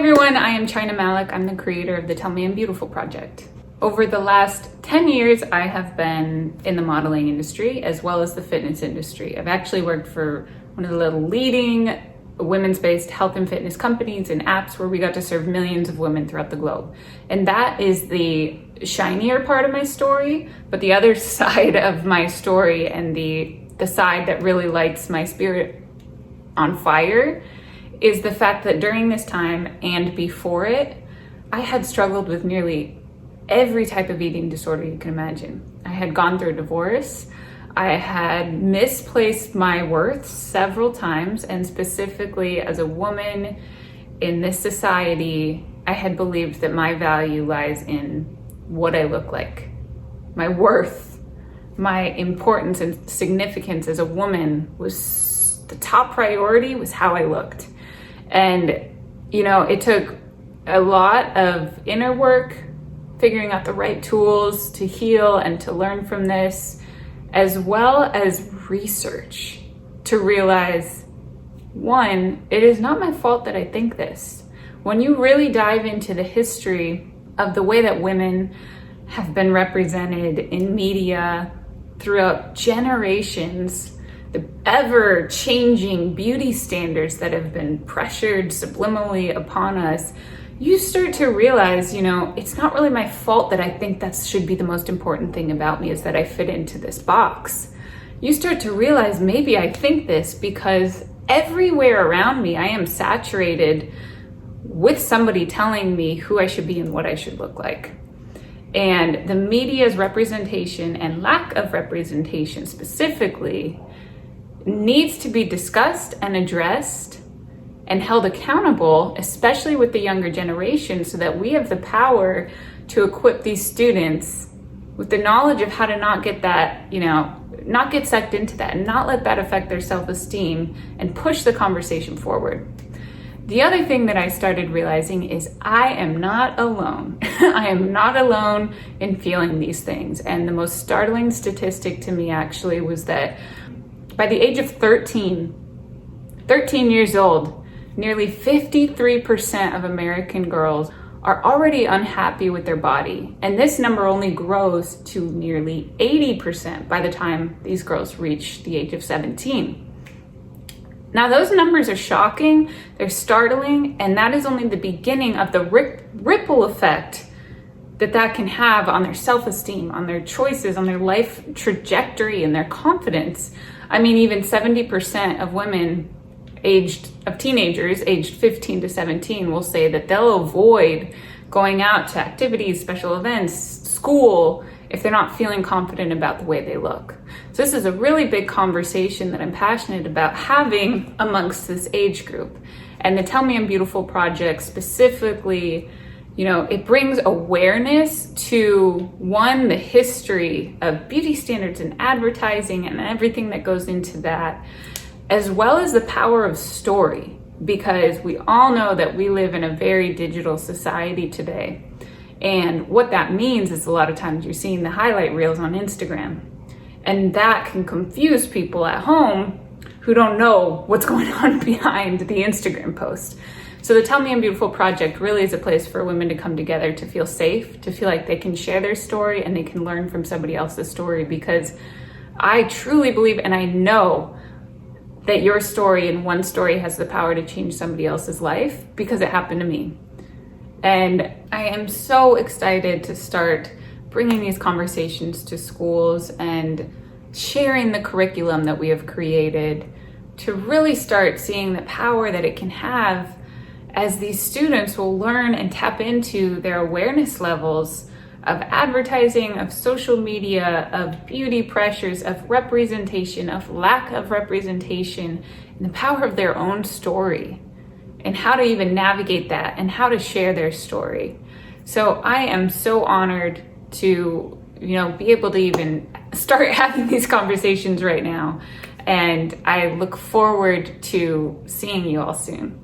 everyone, I am Chyna Malek. I'm the creator of the Tell Me I'm Beautiful project. Over the last 10 years, I have been in the modeling industry as well as the fitness industry. I've actually worked for one of the leading women's-based health and fitness companies and apps where we got to serve millions of women throughout the globe. And that is the shinier part of my story, but the other side of my story and the side that really lights my spirit on fire is the fact that during this time and before it, I had struggled with nearly every type of eating disorder you can imagine. I had gone through a divorce. I had misplaced my worth several times, and specifically as a woman in this society, I had believed that my value lies in what I look like. My worth, my importance and significance as a woman was the top priority was how I looked. And, it took a lot of inner work, figuring out the right tools to heal and to learn from this, as well as research to realize, one, it is not my fault that I think this. When you really dive into the history of the way that women have been represented in media throughout generations, the ever-changing beauty standards that have been pressured subliminally upon us, you start to realize, it's not really my fault that I think that should be the most important thing about me is that I fit into this box. You start to realize maybe I think this because everywhere around me, I am saturated with somebody telling me who I should be and what I should look like. And the media's representation and lack of representation specifically needs to be discussed and addressed and held accountable, especially with the younger generation, so that we have the power to equip these students with the knowledge of how to not get that, not get sucked into that and not let that affect their self-esteem and push the conversation forward. The other thing that I started realizing is I am not alone. I am not alone in feeling these things. And the most startling statistic to me actually was that by the age of 13 years old, nearly 53% of American girls are already unhappy with their body. And this number only grows to nearly 80% by the time these girls reach the age of 17. Now, those numbers are shocking, they're startling, and that is only the beginning of the ripple effect that can have on their self-esteem, on their choices, on their life trajectory, and their confidence. I mean, even 70% of women teenagers aged 15 to 17 will say that they'll avoid going out to activities, special events, school, if they're not feeling confident about the way they look. So this is a really big conversation that I'm passionate about having amongst this age group. And the Tell Me I'm Beautiful project specifically, it brings awareness to, one, the history of beauty standards and advertising and everything that goes into that, as well as the power of story, because we all know that we live in a very digital society today. And what that means is a lot of times you're seeing the highlight reels on Instagram, and that can confuse people at home who don't know what's going on behind the Instagram post. So the Tell Me I'm Beautiful project really is a place for women to come together, to feel safe, to feel like they can share their story and they can learn from somebody else's story, because I truly believe and I know that your story and one story has the power to change somebody else's life, because it happened to me. And I am so excited to start bringing these conversations to schools and sharing the curriculum that we have created to really start seeing the power that it can have as these students will learn and tap into their awareness levels of advertising, of social media, of beauty pressures, of representation, of lack of representation, and the power of their own story, and how to even navigate that and how to share their story. So I am so honored to, be able to even start having these conversations right now. And I look forward to seeing you all soon.